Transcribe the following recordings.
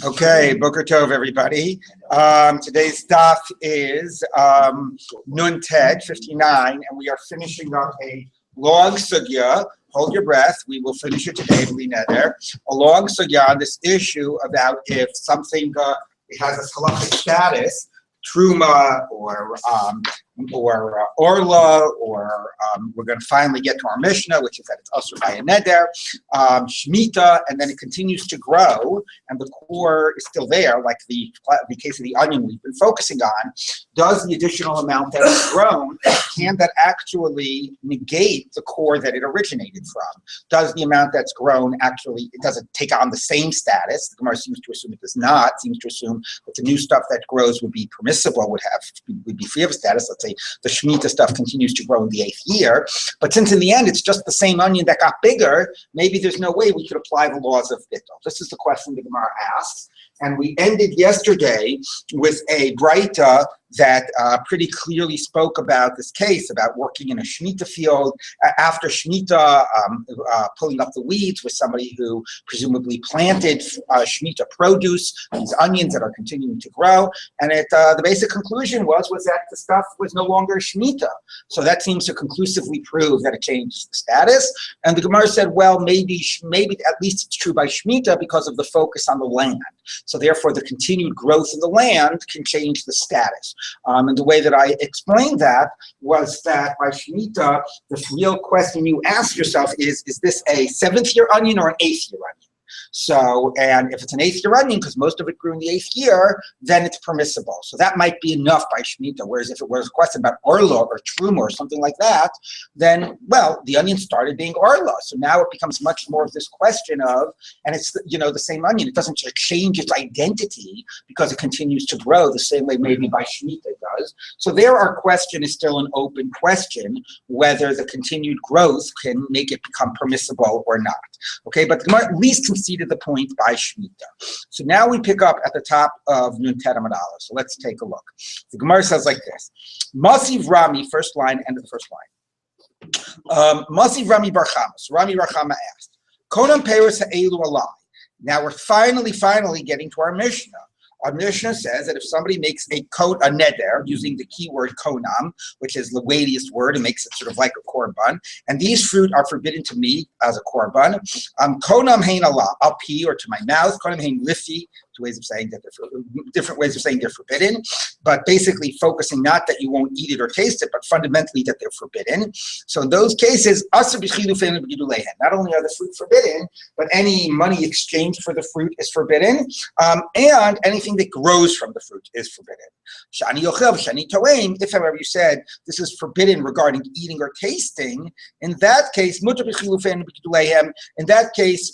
Okay, Boker Tov, everybody. Today's daf is Nun Ted 59, and we are finishing up a long sugya. Hold your breath. We will finish it today, Neder. A long sugya on this issue about if something has a halachic status, truma or orla, or we're going to finally get to our Mishnah, which is that it's usher by a neder, shmita, and then it continues to grow, and the core is still there, like the case of the onion we've been focusing on. Does the additional amount that has grown, can that actually negate the core that it originated from? Does the amount that's grown actually, it doesn't take on the same status? The Gemara seems to assume it does not. It seems to assume that the new stuff that grows would be permissible, would be free of status. Let's say the Shemitah stuff continues to grow in the 8th year. But since in the end it's just the same onion that got bigger, maybe there's no way we could apply the laws of Bittul. This is the question the Gemara asks. And we ended yesterday with a Braita that pretty clearly spoke about this case, about working in a Shemitah field, after Shemitah, pulling up the weeds with somebody who presumably planted Shemitah produce, these onions that are continuing to grow. And the basic conclusion was that the stuff was no longer Shemitah. So that seems to conclusively prove that it changes the status. And the Gemara said, well, maybe at least it's true by Shemitah because of the focus on the land. So therefore, the continued growth of the land can change the status. And the way that I explained that was that by Shemitah, the real question you ask yourself is this a 7th-year onion or an 8th-year onion? So, and if it's an 8th-year onion, because most of it grew in the 8th year, then it's permissible. So that might be enough by Shemitah. Whereas if it was a question about orla or truma or something like that, then, well, the onion started being orla. So now it becomes much more of this question of, and it's, the same onion. It doesn't change its identity because it continues to grow the same way maybe by Shemitah it does. So there our question is still an open question, whether the continued growth can make it become permissible or not. Okay, but the Gemara at least conceded the point by Shemitah. So now we pick up at the top of Nun Tet Amud Aleph. So let's take a look. The Gemara says like this: Masiv Rami, first line, end of the first line. Masiv Rami Bar Chama. So Rami Bar Chama asked, Konam Peres Ha'elu Alai. Now we're finally getting to our Mishnah. Our Mishnah says that if somebody makes a neder, using the keyword konam, which is the weightiest word, and makes it sort of like a korban, and these fruit are forbidden to me as a korban. Konam hein Allah, up here or to my mouth. Konam hein lifi, ways of saying that different ways of saying they're forbidden, but basically focusing not that you won't eat it or taste it, but fundamentally that they're forbidden. So in those cases, not only are the fruit forbidden, but any money exchanged for the fruit is forbidden, and anything that grows from the fruit is forbidden. Shani yochel, shani toeim. If, however, you said this is forbidden regarding eating or tasting, in that case,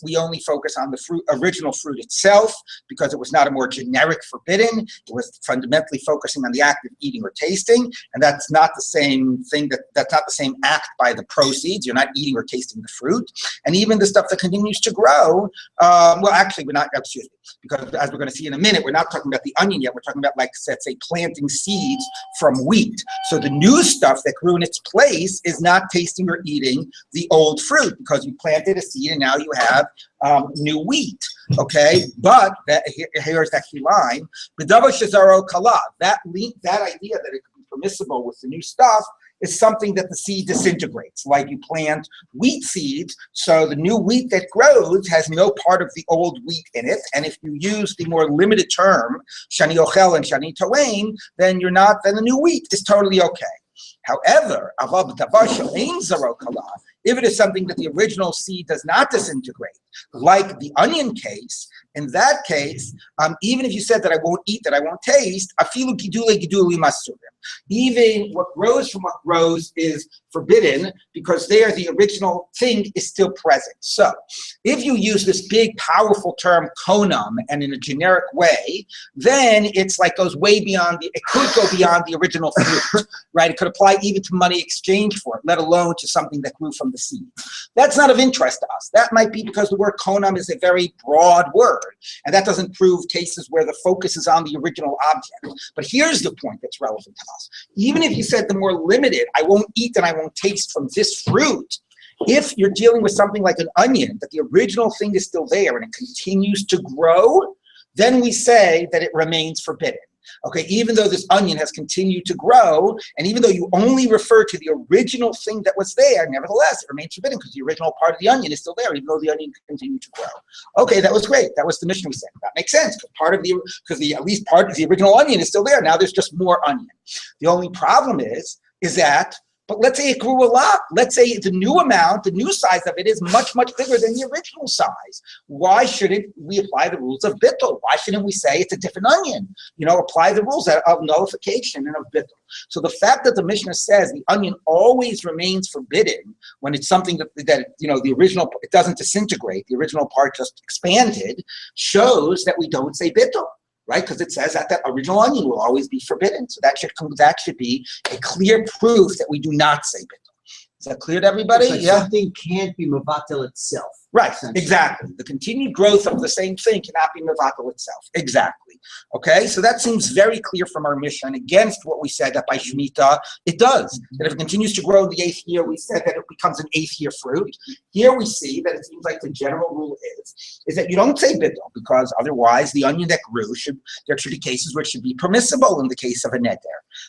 we only focus on the original fruit itself, because it was not a more generic forbidden. It was fundamentally focusing on the act of eating or tasting, and that's not the same thing. That's not the same act by the proceeds. You're not eating or tasting the fruit, and even the stuff that continues to grow. Well, actually, we're not. Excuse me, because as we're going to see in a minute, we're not talking about the onion yet. We're talking about, like, let's say, planting seeds from wheat. So the new stuff that grew in its place is not tasting or eating the old fruit, because you planted a seed and now you have new wheat. Okay, but here's that key line: "B'davar shezaro kala." That idea that it could be permissible with the new stuff is something that the seed disintegrates. Like you plant wheat seeds, so the new wheat that grows has no part of the old wheat in it. And if you use the more limited term shani ochel and shani toeim, then the new wheat is totally okay. However, if it is something that the original seed does not disintegrate, like the onion case, in that case, even if you said that I won't eat, that I won't taste, afilu gidule masurim. Even what grows from what grows is forbidden, because there the original thing is still present. So if you use this big, powerful term konam and in a generic way, then it's like goes way beyond it could go beyond the original fruit, right? It could apply even to money exchanged for it, let alone to something that grew from the seed. That's not of interest to us. That might be because the word konam is a very broad word, and that doesn't prove cases where the focus is on the original object. But here's the point that's relevant to us. Even if you said the more limited, I won't eat and I won't taste from this fruit, if you're dealing with something like an onion, that the original thing is still there and it continues to grow, then we say that it remains forbidden. Okay, even though this onion has continued to grow, and even though you only refer to the original thing that was there, nevertheless, it remains forbidden because the original part of the onion is still there, even though the onion continued to grow. Okay, that was great. That was the Mishnah we said. That makes sense because at least part of the original onion is still there. Now there's just more onion. The only problem is that, but let's say it grew a lot. Let's say the new size of it is much, much bigger than the original size. Why shouldn't we apply the rules of bittul? Why shouldn't we say it's a different onion? Apply the rules of nullification and of bittul. So the fact that the Mishnah says the onion always remains forbidden when it's something that the original, it doesn't disintegrate, the original part just expanded, shows that we don't say bittul. Right, because it says that original onion will always be forbidden. So that should be a clear proof that we do not say bittul. Is that clear to everybody? Like something can't be mevatel itself. Right, exactly. The continued growth of the same thing cannot be mevatel itself. Exactly. Okay, so that seems very clear from our Mishnah against what we said that by Shemitah it does. That if it continues to grow in the 8th year, we said that it becomes an 8th year fruit. Here we see that it seems like the general rule is that you don't say bittul because otherwise the onion that grew there should be cases where it should be permissible in the case of a neder.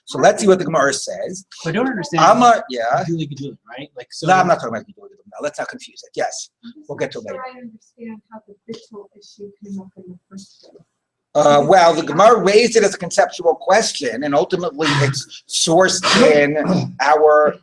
So let's see what the Gemara says. I don't understand. Gedulin, right? No, I'm not talking about Gedulin now. Let's not confuse it. Yes, we'll get to it later. I understand how the bittul issue came up in the first place. Well, the Gemara raised it as a conceptual question, and ultimately it's sourced in our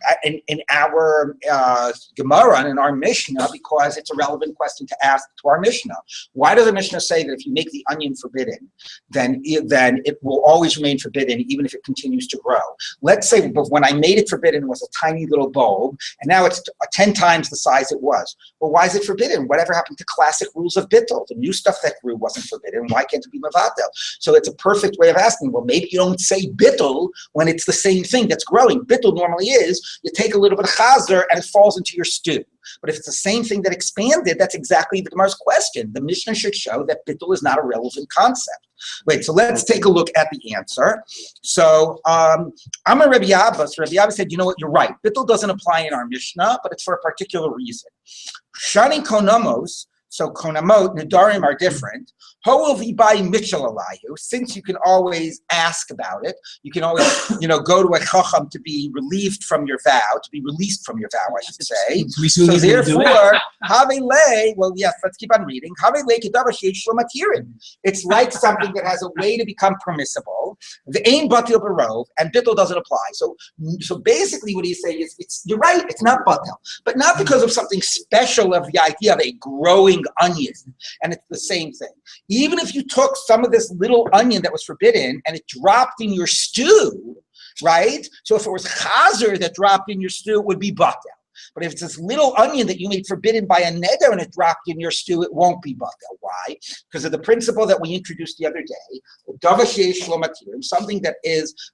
Gemara and in our Mishnah because it's a relevant question to ask to our Mishnah. Why does the Mishnah say that if you make the onion forbidden, then it will always remain forbidden even if it continues to grow? Let's say, but when I made it forbidden, it was a tiny little bulb, and now it's 10 times the size it was. Well, why is it forbidden? Whatever happened to classic rules of bittul? The new stuff that grew wasn't forbidden. Why can't it be mevatel? So it's a perfect way of asking, well, maybe you don't say bittul when it's the same thing that's growing. Bittul normally is, you take a little bit of chazer and it falls into your stew. But if it's the same thing that expanded, that's exactly the Gemara's question. The Mishnah should show that bittul is not a relevant concept. Wait, so let's take a look at the answer. So I'm a Rabbi Abba. So Rabbi Abba said, you know what, you're right. Bittul doesn't apply in our Mishnah, but it's for a particular reason. Shani konamos, so konamot, nedarim are different. How will we buy mitchell alayu? Since you can always ask about it, you can always, go to a chacham to be relieved from your vow, to be released from your vow, I should say. So therefore, well, yes, let's keep on reading. It's like something that has a way to become permissible. The ain batil barov, and bittul doesn't apply. So basically what he's saying is, you're right, it's not batil, but not because of something special of the idea of a growing onion, and it's the same thing. Even if you took some of this little onion that was forbidden and it dropped in your stew, right? So if it was chazer that dropped in your stew, it would be batel. But if it's this little onion that you made forbidden by a neder and it dropped in your stew, it won't be batel. Why? Because of the principle that we introduced the other day, something that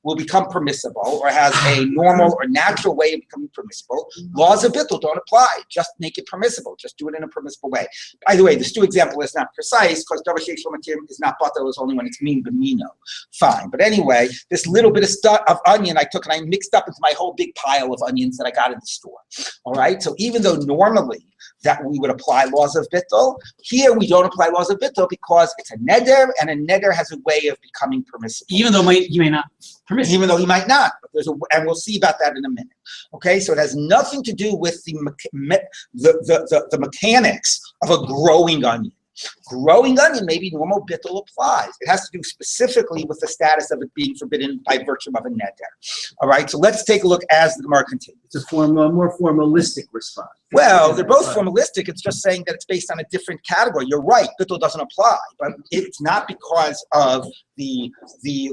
will become permissible or has a normal or natural way of becoming permissible. Laws of bittul don't apply. Just make it permissible. Just do it in a permissible way. By the way, the stew example is not precise because is not batel, is only when it's min b'mino. Fine. But anyway, this little bit of onion I took and I mixed up into my whole big pile of onions that I got in the store. All right. So even though normally that we would apply laws of bittul, here we don't apply laws of bittul because it's a neder, and a neder has a way of becoming permissible. Even though he may not permit. Even though he might not, but and we'll see about that in a minute. Okay, so it has nothing to do with the mechanics of a growing onion. Growing onion, maybe normal bittul applies. It has to do specifically with the status of it being forbidden by virtue of a neder. All right, so let's take a look as the Gemara continues. It's a more formalistic response. Well, they're both formalistic. It's just saying that it's based on a different category. You're right, bittul doesn't apply, but it's not because of the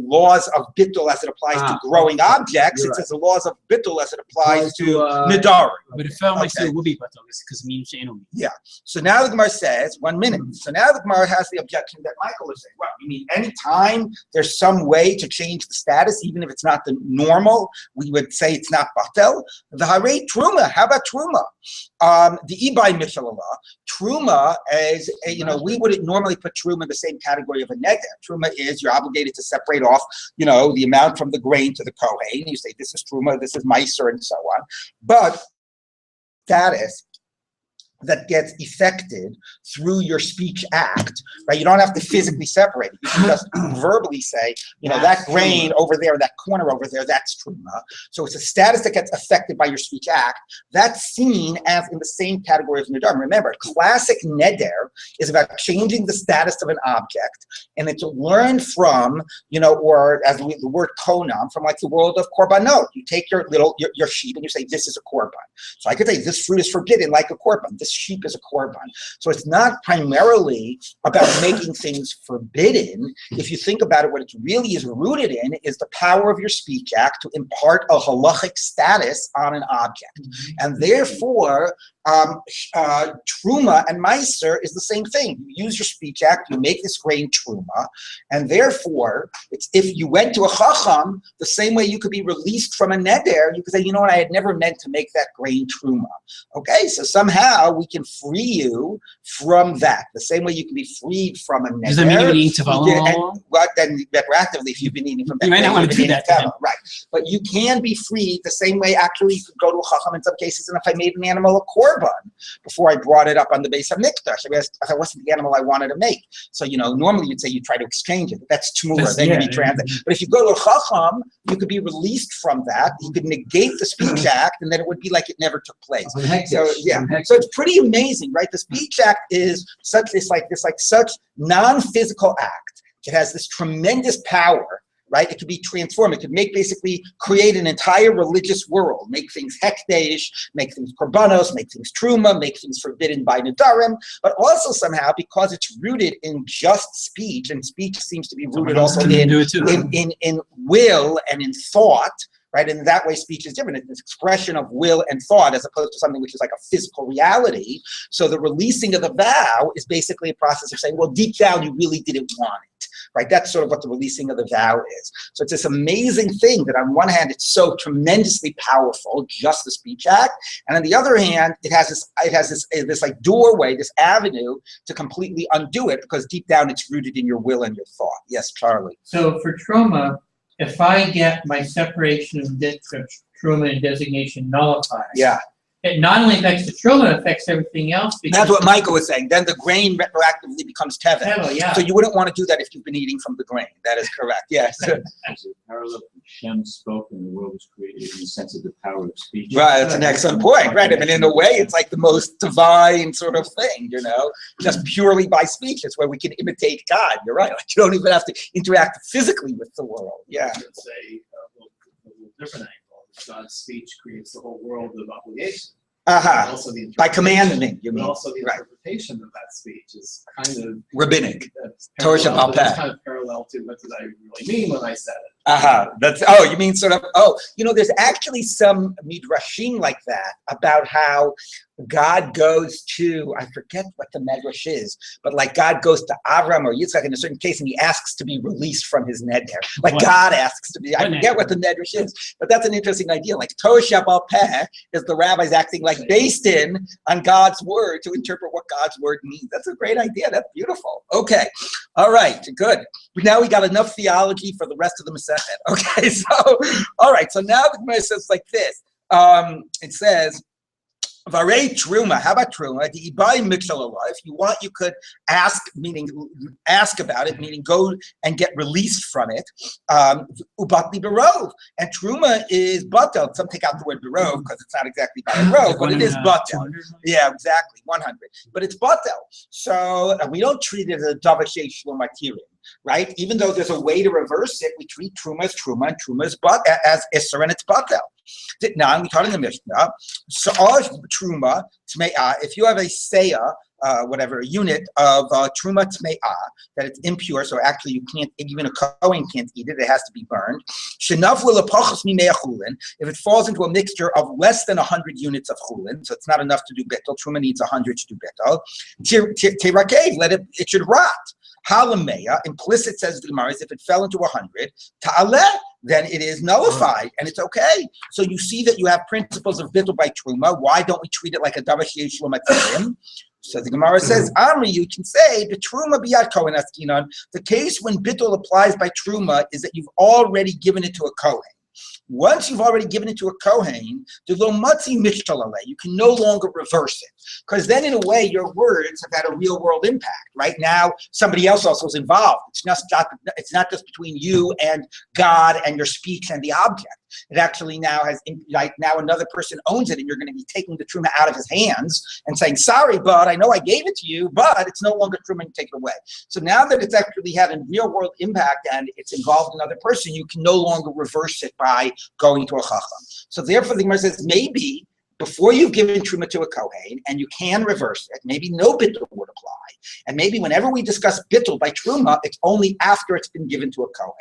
laws of bittul as it applies to growing objects. It's the laws of bittul as it applies to nedarim. But it felt like it would be bittul because it means she'enu. Yeah. So now the Gemara says, 1 minute. So now the Gemara has the objection that Michael is saying. Well, you mean anytime there's some way to change the status, even if it's not the normal, we would say it's not batel. The harei truma. How about truma? The ibai mishalallah. Truma is, we wouldn't normally put truma in the same category of a neder. Truma is you're obligated to separate off, the amount from the grain to the kohen. You say this is truma, this is meiser, and so on. But status that gets effected through your speech act, right? You don't have to physically separate it. You can just verbally say, that grain over there, that corner over there, that's truma. So it's a status that gets affected by your speech act. That's seen as in the same category as nedarim. Remember, classic neder is about changing the status of an object, and it's learned from, or as the word konam, from like the world of korbanot. You take your sheep and you say, this is a korban. So I could say this fruit is forbidden like a korban. This sheep is a korban. So it's not primarily about making things forbidden. If you think about it, what it really is rooted in is the power of your speech act to impart a halachic status on an object. And therefore, truma and meiser is the same thing. You use your speech act, you make this grain truma, and therefore, it's if you went to a chacham, the same way you could be released from a neder, you could say, I had never meant to make that grain truma. Okay, so somehow we can free you from that. The same way you can be freed from a neder. Does that mean you're eating tefillin? Well, then retroactively, if you've been eating from that, you might not want to do that. Right, but you can be freed the same way. Actually, you could go to a chacham in some cases, and if I made an animal a korban before I brought it up on the base of mikdash, that wasn't the animal I wanted to make. So normally you'd say you try to exchange it. That's tumura. Then you'd be transit. But if you go to a chacham, you could be released from that. You could negate the speech act, and then it would be like it never took place. So so it's pretty amazing, right? The speech act is such such non-physical act. It has this tremendous power. Right? It could be transformed. It could create an entire religious world, make things hekdesh, make things korbanos, make things truma, make things forbidden by nedarim, but also somehow, because it's rooted in just speech, and speech seems to be rooted also in will and in thought, right? And in that way, speech is different. It's an expression of will and thought as opposed to something which is like a physical reality. So the releasing of the vow is basically a process of saying, well, deep down, you really didn't want it. Right, that's sort of what the releasing of the vow is. So it's this amazing thing that on one hand, it's so tremendously powerful, just the speech act, and on the other hand, it has this like doorway, this avenue to completely undo it, because deep down it's rooted in your will and your thought. Yes, Charlie. So for truma, if I get my separation of truma and designation nullified, it not only affects the truma, it affects everything else. That's what Michael was saying. Then the grain retroactively becomes tevel. Yeah. So you wouldn't want to do that if you've been eating from the grain. That is correct. Yes. As a parallel, Shem spoke and the world was created in the sense of the power of speech. Right, that's an excellent point. Right. I mean, in a way, it's like the most divine sort of thing, just purely by speech. It's where we can imitate God. You're right. Like, you don't even have to interact physically with the world. Yeah. I would say a little different angle. God's speech creates the whole world of obligation. Also the by commanding, you mean? Also the interpretation of that speech is kind of rabbinic. That's kind of parallel to what did I really mean when I said it. You mean sort of, there's actually some midrashim like that about how God goes to, I forget what the medrash is, but like God goes to Avram or Yitzchak in a certain case and he asks to be released from his neder. Like God asks to be, I forget what the medrash is, but that's an interesting idea. Like Torah Shabbat Peh is the rabbis acting like based in on God's word to interpret what God's word means. That's a great idea. That's beautiful. Okay. All right. Good. Now we got enough theology for the rest of the Masechet. Okay. So, all right. So now the Gemara says like this. It says, Varei truma. How about truma? If you want, you could ask, meaning ask about it, meaning go and get released from it. Ubatli berov. And truma is batel. Some take out the word berov because it's not exactly by a rov, but it is batel. Yeah, exactly, 100. But it's batel. So we don't treat it as a davashay shlomakirim. Right? Even though there's a way to reverse it, we treat truma as truma and truma as isser and it's batel. Now we taught in the Mishnah. So truma tme'ah. If you have a seah, a unit of truma tme'ah that it's impure, so actually you can't, even a kohen can't eat it. It has to be burned. If it falls into a mixture of less than 100 units of chulin, so it's not enough to do bittul. Truma needs 100 to do bittul. Terakeh, it should rot. Halameya, implicit says the Gemara, is if it fell into 100, ta'aleh, then it is nullified, and it's okay. So you see that you have principles of bittul by truma. Why don't we treat it like a davashay shlomakirim? So the Gemara says, Amri, you can say, the truma biyad kohen askinon. The case when bittul applies by truma is that you've already given it to a kohen. Once you've already given it to a Kohen, you can no longer reverse it. Because then, in a way, your words have had a real-world impact. Right now, somebody else also is involved. It's not just between you and God and your speech and the object. It actually now has, like, now another person owns it, and you're going to be taking the truma out of his hands and saying, sorry, bud, I know I gave it to you, but it's no longer truma, and take it away. So now that it's actually had a real world impact and it's involved another person, you can no longer reverse it by going to a chacham. So therefore, the Gemara says, maybe before you've given truma to a kohen and you can reverse it, maybe no bittul would apply. And maybe whenever we discuss bittul by truma, it's only after it's been given to a kohen.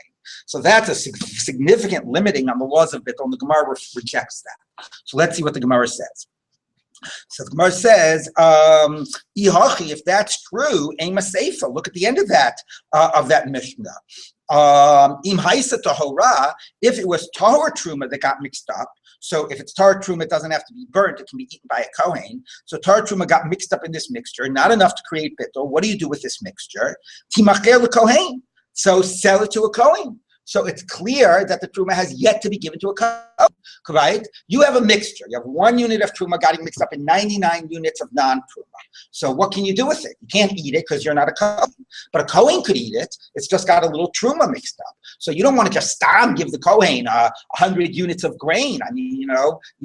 So that's a significant limiting on the laws of bittul, and the Gemara rejects that. So let's see what the Gemara says. So the Gemara says, if that's true, Ema Seifa, look at the end of that Mishnah. Im Haisa Tahora, if it was Tahor Truma that got mixed up, so if it's Tahor Truma, it doesn't have to be burnt, it can be eaten by a Kohen. So Tahor Truma got mixed up in this mixture, not enough to create bittul. What do you do with this mixture? Timacher leKohen. So sell it to a Kohen. So it's clear that the truma has yet to be given to a Kohen, right? You have a mixture. You have 1 unit of truma getting mixed up in 99 units of non-truma. So what can you do with it? You can't eat it because you're not a Kohen. But a Kohen could eat it. It's just got a little truma mixed up. So you don't want to just give the Kohen 100 units of grain. I mean, you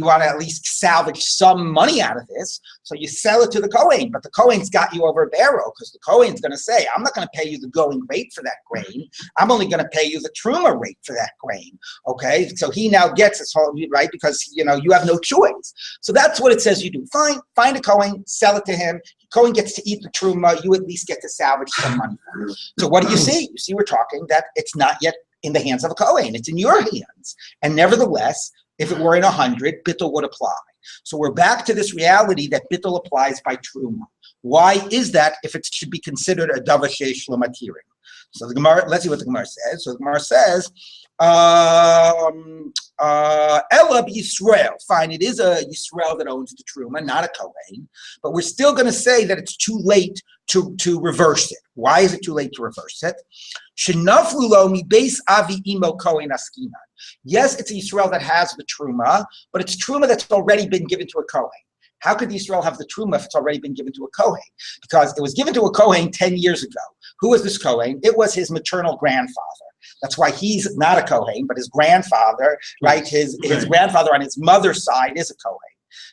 want to at least salvage some money out of this. So you sell it to the Kohen. But the Kohen's got you over a barrel because the Kohen's going to say, I'm not going to pay you the going rate for that grain. I'm only going to pay you the truma rate for that grain. Okay, so he now gets this whole, right, because you have no choice. So that's what it says you do. Find a Kohen, sell it to him. Kohen gets to eat the truma. You at least get to salvage some money. So what do you see? You see, we're talking that it's not yet in the hands of a Kohen. It's in your hands. And nevertheless, if it were in 100, bittul would apply. So we're back to this reality that bittul applies by truma. Why is that if it should be considered a davar sheish lo matirin? So the Gemara, let's see what the Gemara says. So the Gemara says, Ela Yisrael. Fine, it is a Yisrael that owns the truma, not a Kohen. But we're still going to say that it's too late to reverse it. Why is it too late to reverse it? Shenaflu lo mi beis avi imo Kohen askinan. Yes, it's a Yisrael that has the truma, but it's truma that's already been given to a Kohen. How could Yisrael have the truma if it's already been given to a Kohen? Because it was given to a Kohen 10 years ago. Who was this Kohen? It was his maternal grandfather. That's why he's not a Kohen, but his grandfather, right? His grandfather on his mother's side is a Kohen.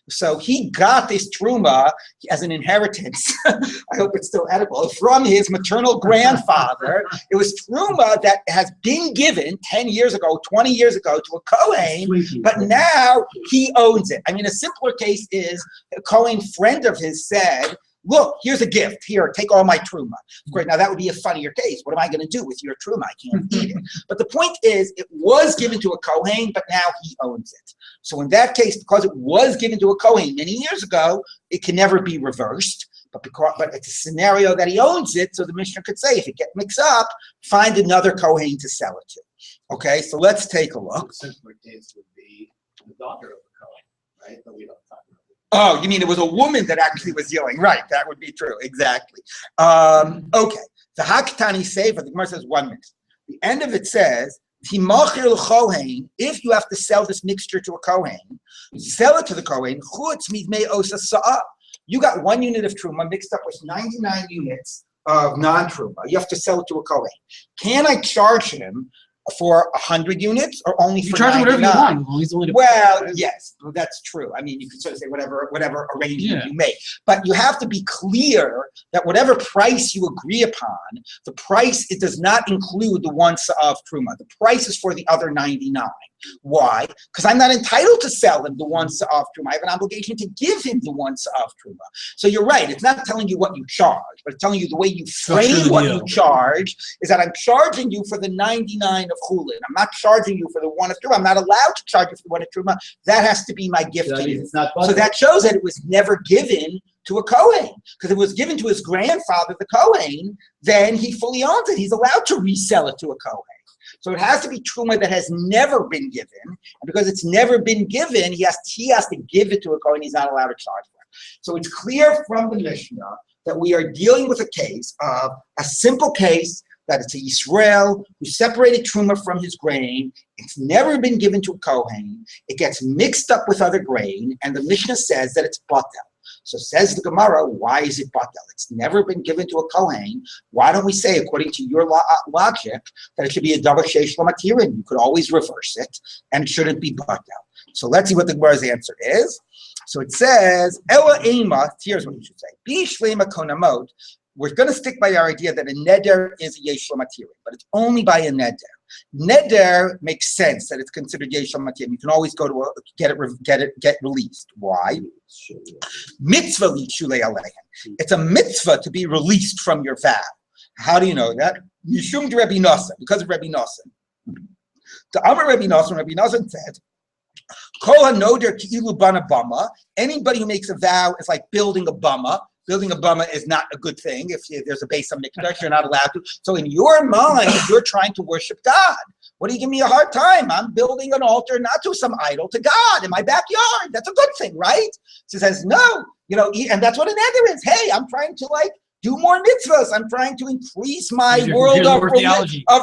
So he got this truma as an inheritance. I hope it's still edible, from his maternal grandfather. It was truma that has been given 10 years ago, 20 years ago to a Kohen, but now he owns it. I mean, a simpler case is a Kohen friend of his said, look, here's a gift. Here, take all my truma. Great. Now, that would be a funnier case. What am I going to do with your truma? I can't eat it. But the point is, it was given to a Kohen, but now he owns it. So in that case, because it was given to a Kohen many years ago, it can never be reversed. But it's a scenario that he owns it, so the Mishnah could say, if it gets mixed up, find another Kohen to sell it to. Okay, so let's take a look. The simpler case would be the daughter of the Kohen, right? But we don't talk about it. Oh, you mean it was a woman that actually was yelling? Right, that would be true, exactly. Okay, the Haktani Sefer, the Gemara says 1 minute. The end of it says, if you have to sell this mixture to a Kohen, sell it to the Kohen, you got 1 unit of truma mixed up with 99 units of non-truma. You have to sell it to a Kohen. Can I charge him for 100 units or only for 99? You charge him whatever you want. Well, yes, that's true. I mean, you can sort of say whatever arrangement you make. But you have to be clear that whatever price you agree upon, the price, it does not include the 1 sa'ah of truma. The price is for the other 99. Why? Because I'm not entitled to sell him the 1 sa'ah of truma. I have an obligation to give him the 1 sa'ah of truma. So you're right. It's not telling you what you charge, but it's telling you the way you frame what you charge is that I'm charging you for the 99 of chulin. I'm not charging you for the 1 of truma. I'm not allowed to charge you for the 1 of truma. That has to be my gift to you. So that shows that it was never given to a Kohen. Because if it was given to his grandfather, the Kohen, then he fully owns it. He's allowed to resell it to a Kohen. So it has to be truma that has never been given, and because it's never been given, he has to give it to a Kohen. He's not allowed to charge for it. So it's clear from the Mishnah that we are dealing with a case of a simple case that it's a Yisrael who separated truma from his grain. It's never been given to a Kohen. It gets mixed up with other grain, and the Mishnah says that it's batel. So says the Gemara, why is it batel? It's never been given to a Kohen. Why don't we say, according to your logic, that it should be a davar sheish lo matirin? You could always reverse it, and it shouldn't be batel. So let's see what the Gemara's answer is. So it says, Ela ema, here's what you should say. Bi shlema konamot. We're going to stick by our idea that a neder is a yesh lo matirin, but it's only by a neder. Neder makes sense that it's considered yesh lo matirin. You can always go to get released. Why? Mitzvah lichulei aleichem. It's a mitzvah to be released from your vow. How do you know that? Yishum to Rabbi Nosson, because of Rabbi Nosson. The Amar Rabbi Nosson said, Kol hanoder ki'ilu bana bama. Anybody who makes a vow is like building a bama. Building a bama is not a good thing. If there's a base of mikdash, you're not allowed to. So in your mind, you're trying to worship God. What do you give me a hard time? I'm building an altar, not to some idol, to God in my backyard. That's a good thing, right? She says, no, and that's what an neder is. Hey, I'm trying to do more mitzvahs. I'm trying to increase my world of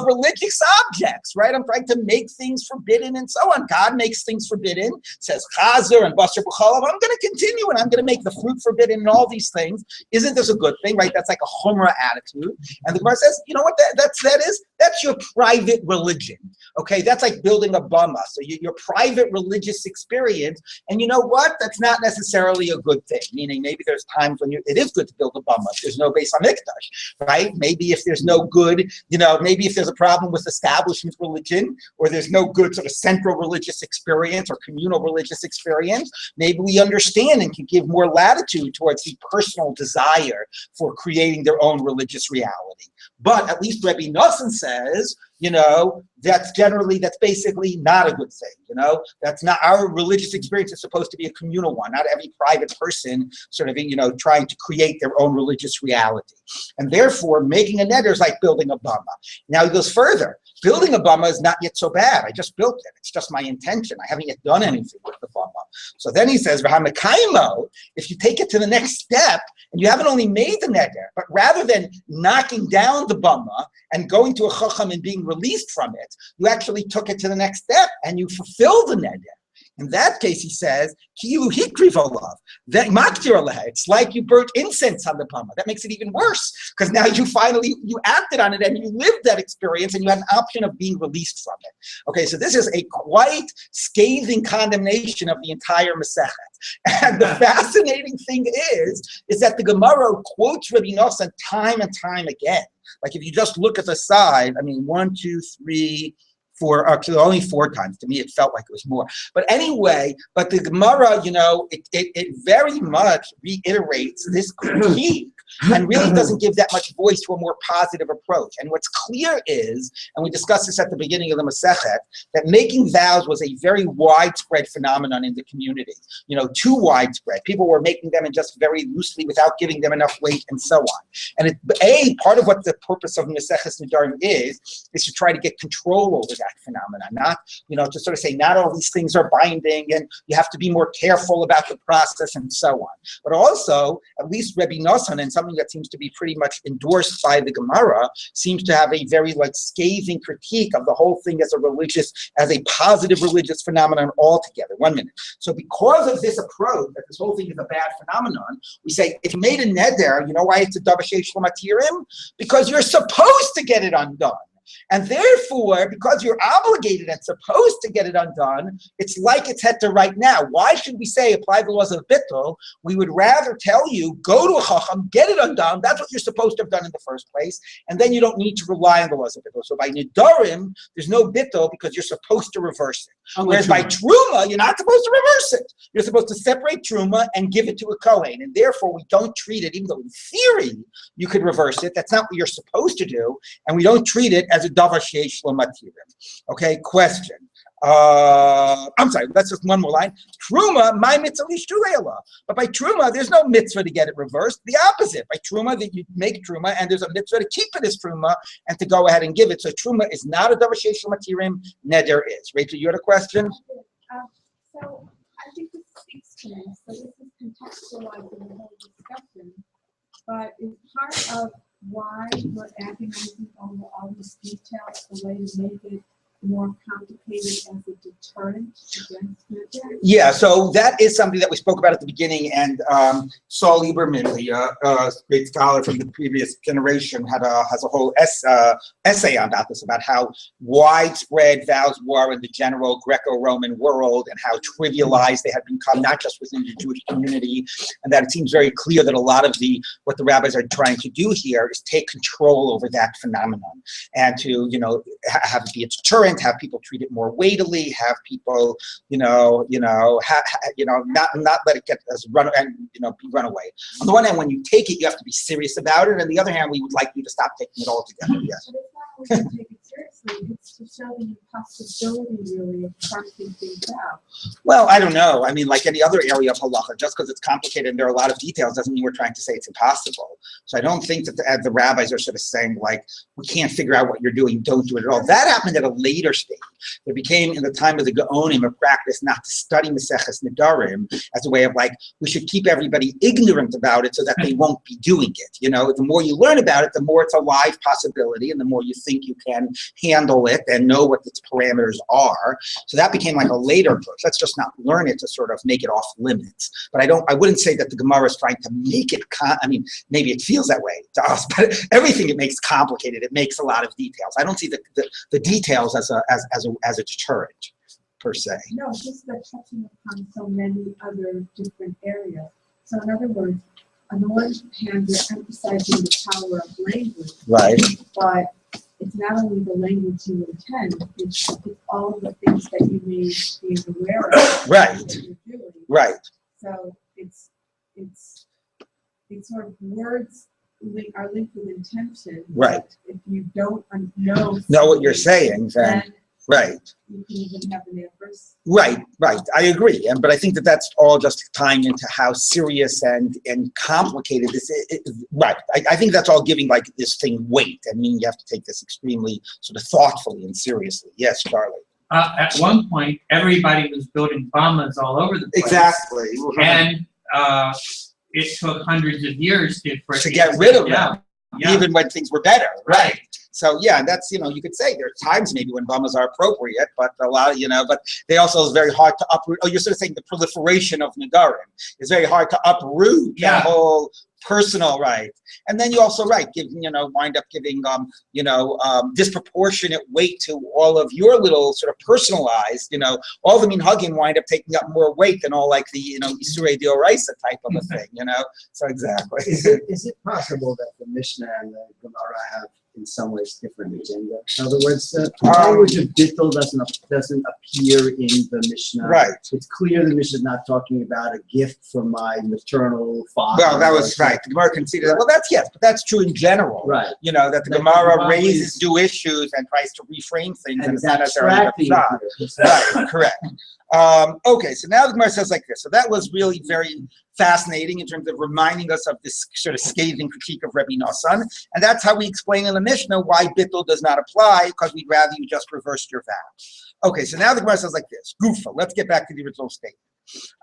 religious objects, right? I'm trying to make things forbidden and so on. God makes things forbidden, says chazer and basar b'chalav. I'm going to continue and I'm going to make the fruit forbidden and all these things. Isn't this a good thing, right? That's like a chumrah attitude. And the Gemara says, you know what that is? That's your private religion, okay? That's like building a bama. So your private religious experience. And you know what? That's not necessarily a good thing, meaning maybe there's times when it is good to build a bama. There's no base on mikdash, right? Maybe if there's no good, maybe if there's a problem with establishment religion, or there's no good sort of central religious experience or communal religious experience, maybe we understand and can give more latitude towards the personal desire for creating their own religious reality. But at least Rabbi Nosson says, that's basically not a good thing. That's not, our religious experience is supposed to be a communal one, not every private person sort of, trying to create their own religious reality. And therefore, making a neder is like building a bama. Now he goes further. Building a bama is not yet so bad. I just built it. It's just my intention. I haven't yet done anything with the bama. So then he says, if you take it to the next step, and you haven't only made the neder, but rather than knocking down the bama and going to a chacham and being released from it, you actually took it to the next step and you fulfilled the neder. In that case, he says, it's like you burnt incense on the bama. That makes it even worse, because now you acted on it and you lived that experience and you had an option of being released from it. Okay, so this is a quite scathing condemnation of the entire Masechet. And the fascinating thing is that the Gemara quotes Rabbi Nosson time and time again. Like if you just look at the side, 1, 2, 3, 4, actually only 4 times. To me, it felt like it was more. But anyway, the Gemara, it very much reiterates this critique and really doesn't give that much voice to a more positive approach. And what's clear is, and we discussed this at the beginning of the Masechet, that making vows was a very widespread phenomenon in the community. Too widespread. People were making them and just very loosely without giving them enough weight and so on. And part of what the purpose of Masechet Nedarim is to try to get control over that phenomenon, not, to sort of say not all these things are binding and you have to be more careful about the process and so on. But also, at least Rabbi Nosson, and something that seems to be pretty much endorsed by the Gemara, seems to have a very scathing critique of the whole thing as a positive religious phenomenon altogether. 1 minute. So because of this approach, that this whole thing is a bad phenomenon, we say, if you made a neder, you know why it's a davar sheish lo matirin? Because you're supposed to get it undone. And therefore, because you're obligated and supposed to get it undone, it's like it's heter right now. Why should we say apply the laws of bittul? We would rather tell you, go to a chacham, get it undone. That's what you're supposed to have done in the first place. And then you don't need to rely on the laws of bittul. So by nedarim, there's no bittul because you're supposed to reverse it. Whereas by truma, you're not supposed to reverse it. You're supposed to separate truma and give it to a kohen. And therefore, we don't treat it, even though in theory you could reverse it. That's not what you're supposed to do. And we don't treat it as a davar sheish lo matirin. Okay, question. I'm sorry, that's just one more line. Truma, my mitzvah lishtuleila. But by truma, there's no mitzvah to get it reversed. The opposite. By truma, that you make truma, and there's a mitzvah to keep it as truma and to go ahead and give it. So truma is not a davar sheish lo matirin. Neder is. Rachel, you had a question? So I think this speaks to me. So this is contextualizing the whole discussion, but is part of why we're agonizing over all these details, the way to make it more complicated as a deterrent against Nedarim? Yeah, so that is something that we spoke about at the beginning, and Saul Lieberman, the great scholar from the previous generation, has a whole essay about this, about how widespread vows were in the general Greco-Roman world and how trivialized they had become, not just within the Jewish community, and that it seems very clear that a lot of what the rabbis are trying to do here is take control over that phenomenon and to, have it be a deterrent, have people treat it more weightily, have people, not let it get as be run away. On the one hand, when you take it, you have to be serious about it. On the other hand, we would like you to stop taking it altogether. Yes. But it's not only to take it seriously, it's to show the impossibility, really, of parsing things out. Well, I don't know. I mean, like any other area of halacha, just because it's complicated and there are a lot of details doesn't mean we're trying to say it's impossible. So I don't think that the rabbis are sort of saying, like, we can't figure out what you're doing, don't do it at all. That happened at a later stage. There became, in the time of the Gaonim, a practice not to study Maseches Nedarim as a way of, like, we should keep everybody ignorant about it so that they won't be doing it. The more you learn about it, the more it's a live possibility and the more you think you can handle it and know what its parameters are. So that became like a later push. Let's just not learn it to sort of make it off limits. But I wouldn't say that the Gemara is trying to make it, maybe it feels that way to us, but everything it makes complicated. It makes a lot of details. I don't see the details as a deterrent, per se. No, just that touching upon so many other different areas. So in other words, on the one hand, you're emphasizing the power of language. Right. But it's not only the language you intend, it's all the things that you may be aware of. Right. That you're doing. Right. So it's sort of words are linked with intention. Right. If you don't know what you're saying, then right. You can even have an adverse. Right. I agree, but I think that that's all just tying into how serious and complicated this is. Right. I think that's all giving like this thing weight. I mean, you have to take this extremely sort of thoughtfully and seriously. Yes, Charlie. At one point, everybody was building bombas all over the place. Exactly. And it took hundreds of years to get rid of them, yeah. Even when things were better. Right. So yeah, that's, you could say there are times maybe when bombas are appropriate, but a lot of, but they also is very hard to uproot. Oh, you're sort of saying the proliferation of Nedarim is very hard to uproot that whole personal right. And then you also wind up giving disproportionate weight to all of your little sort of personalized, all the minhagim wind up taking up more weight than all like the Isurei D'Oraisa type of a thing, So exactly. Is it possible that the Mishnah and the Gemara have in some ways different agenda? In other words, the language of bittul doesn't appear in the Mishnah. Right. It's clear the Mishnah is not talking about a gift from my maternal father. Well, that was right. The Gemara conceded that. Well, but that's true in general. Right. That the Gemara raises new issues and tries to reframe things, and it's not necessarily a facade. Right. Correct. Okay, so now the Gemara says like this. So that was really very fascinating in terms of reminding us of this sort of scathing critique of Rabbi Nosson, and that's how we explain in the Mishnah why bittul does not apply, because we'd rather you just reverse your vow. Okay, so now the Gemara says like this. Gufa, let's get back to the original statement.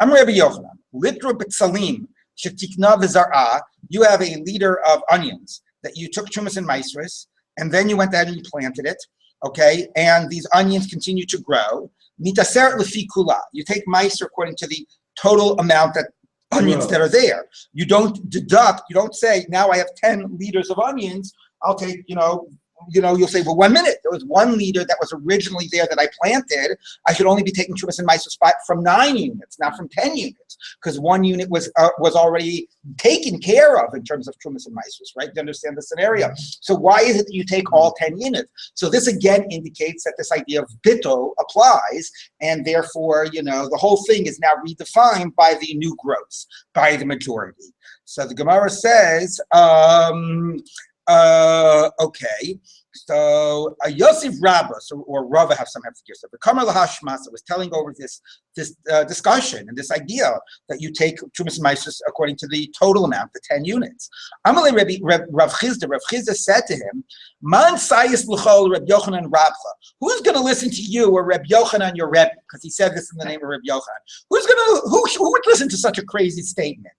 I'm Rabbi Yochanan. Litra b'tsalim shetikna v'zar'ah. You have a liter of onions that you took Trumas and Maisris, and then you went ahead and you planted it. Okay, and these onions continue to grow. Nitaser lefi kula. You take Maiser according to the total amount that onions that are there. You don't deduct. You don't say, now I have 10 liters of onions. I'll take, you'll say, well, 1 minute. There was 1 liter that was originally there that I planted. I should only be taking Trumas and Maiser spot from 9 units, not from 10 units, because 1 unit was already taken care of in terms of Trumas and Maisers, right? You understand the scenario. So why is it that you take all 10 units? So this again indicates that this idea of bittul applies, and therefore, the whole thing is now redefined by the new growth, by the majority. So the Gemara says, okay. So Yosef Rabba, or Rava have some here. So the Kamar Lahashmasa was telling over this discussion and this idea that you take Trumas and Maisers according to the total amount, the 10 units. Amalei Rav Chizda said to him, Man Sayis L'chol Reb Yochanan Rabcha. Who's going to listen to you or Reb Yochanan your Rebbe? Because he said this in the name of Reb Yochanan. Who would listen to such a crazy statement?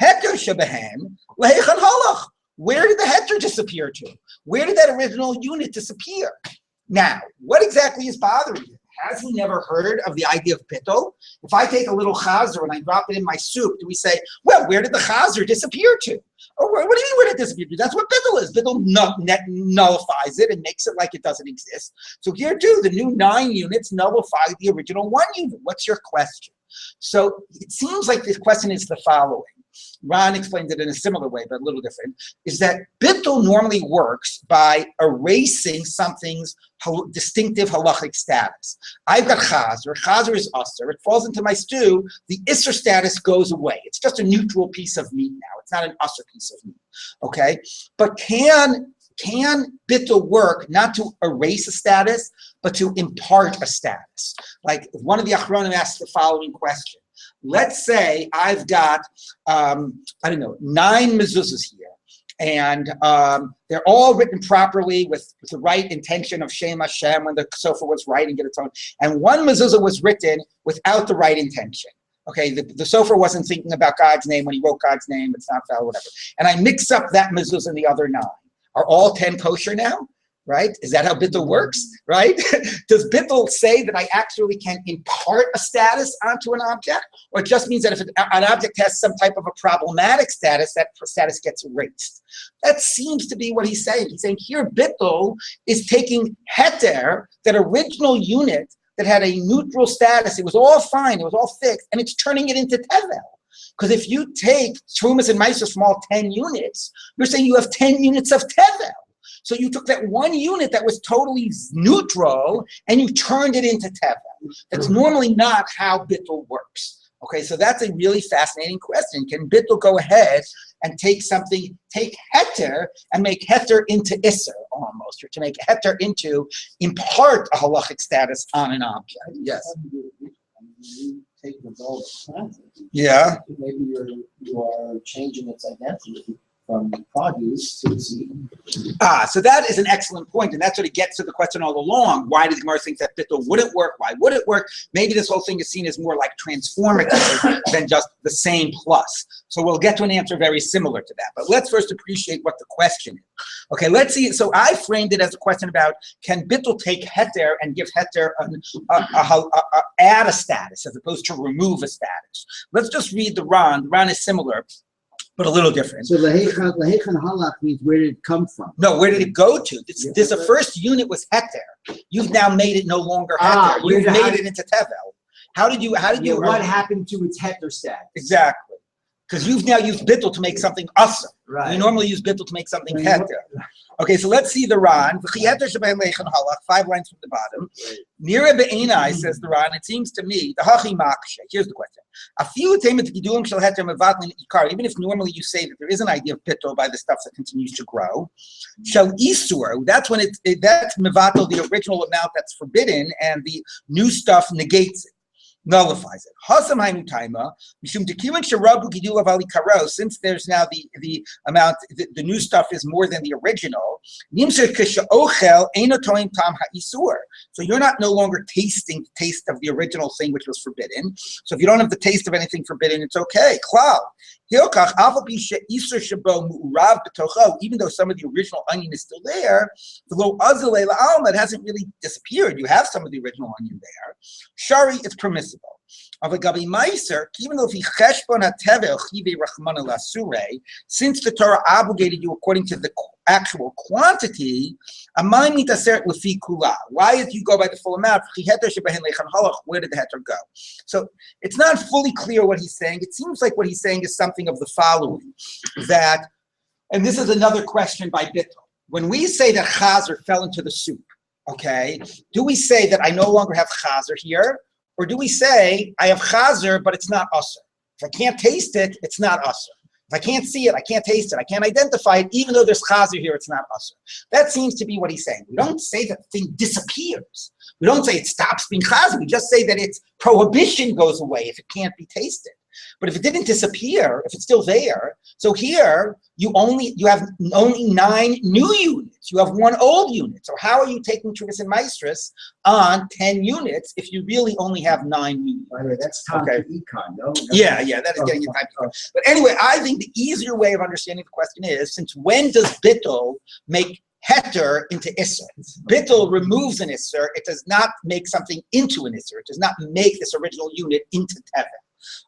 Heter Shebehem Lehechan Halach. Where did the heter disappear to? Where did that original unit disappear? Now, what exactly is bothering you? Has he never heard of the idea of bittul? If I take a little chazer and I drop it in my soup, do we say, well, where did the chazer disappear to? Or what do you mean where did it disappear to? That's what bittul is. Bittul nullifies it and makes it like it doesn't exist. So here too, the new 9 units nullify the original 1 unit. What's your question? So it seems like this question is the following. Ron explains it in a similar way, but a little different, is that bittul normally works by erasing something's distinctive halachic status. I've got chazer. Chazer is usser. It falls into my stew. The isser status goes away. It's just a neutral piece of meat now. It's not an usser piece of meat. Okay? But can bittul work not to erase a status, but to impart a status? Like one of the achronim asked the following question. Let's say I've got, 9 mezuzahs here, and they're all written properly with the right intention of Shem Hashem when the sofer was writing it. And one mezuzah was written without the right intention. Okay, the sofer wasn't thinking about God's name when he wrote God's name. It's not valid, whatever. And I mix up that mezuzah and the other 9. Are all 10 kosher now? Right? Is that how bittul works? Right? Does bittul say that I actually can impart a status onto an object? Or it just means that if an object has some type of a problematic status, that status gets erased? That seems to be what he's saying. He's saying here bittul is taking heter, that original unit that had a neutral status. It was all fine. It was all fixed. And it's turning it into tevel. Because if you take Trumas and Meiser from all 10 units, you're saying you have 10 units of tevel. So you took that 1 unit that was totally neutral and you turned it into tevel. That's normally not how bittul works. Okay, so that's a really fascinating question. Can bittul go ahead and take heter and make heter into isser almost, or to make heter into impart a halachic status on an object? Yes. Take the goal of yeah. Maybe you are changing its identity from produce to seed. So that is an excellent point, and that sort of gets to the question all along. Why did Gemara think that bittul wouldn't work? Why would it work? Maybe this whole thing is seen as more like transformative than just the same plus. So we'll get to an answer very similar to that. But let's first appreciate what the question is. Okay, let's see. So I framed it as a question about, can bittul take heter and give heter add a status as opposed to remove a status? Let's just read the Ran. The Ran is similar, but a little different. So Lahechan halach means where did it come from? No, where did it go to? This the first unit was heter. You've now made it no longer heter. You've made it into tevel. How did you? What happened to its heter status? Exactly. Because you've now used bittul to make something usr. Right. You normally use bittul to make something heter. Okay, so let's see the Ran. 5 lines from the bottom. Nira be'enai, says the Ran, it seems to me, the hachi makshe. Here's the question. Even if normally you say that there is an idea of bittul by the stuff that continues to grow, shall isur, that's when that's mevatel, the original amount that's forbidden, and the new stuff negates it. Nullifies it. Since there's now the amount, the new stuff is more than the original. So you're not no longer tasting the taste of the original thing which was forbidden. So if you don't have the taste of anything forbidden, it's okay. Even though some of the original onion is still there, it hasn't really disappeared. You have some of the original onion there. Shari, it's permissible. Even though since the Torah obligated you according to the actual quantity, why if you go by the full amount? Where did the heter go? So it's not fully clear what he's saying. It seems like what he's saying is something of the following, that, and this is another question by bittul. When we say that chazer fell into the soup, okay, do we say that I no longer have chazer here? Or do we say, I have chazer, but it's not usr? If I can't taste it, it's not usr. If I can't see it, I can't taste it, I can't identify it, even though there's chazer here, it's not usr. That seems to be what he's saying. We don't say that the thing disappears. We don't say it stops being chazer. We just say that its prohibition goes away if it can't be tasted. But if it didn't disappear, if it's still there, so here you have only 9 new units. You have 1 old unit. So how are you taking Trumas and Maestris on 10 units if you really only have 9 units? By the way, that's time Okay. to econ, no? Yeah, that is getting your time to go. But anyway, I think the easier way of understanding the question is, since when does bittul make heter into isser? Bittul removes an isser. It does not make something into an isser. It does not make this original unit into tevet.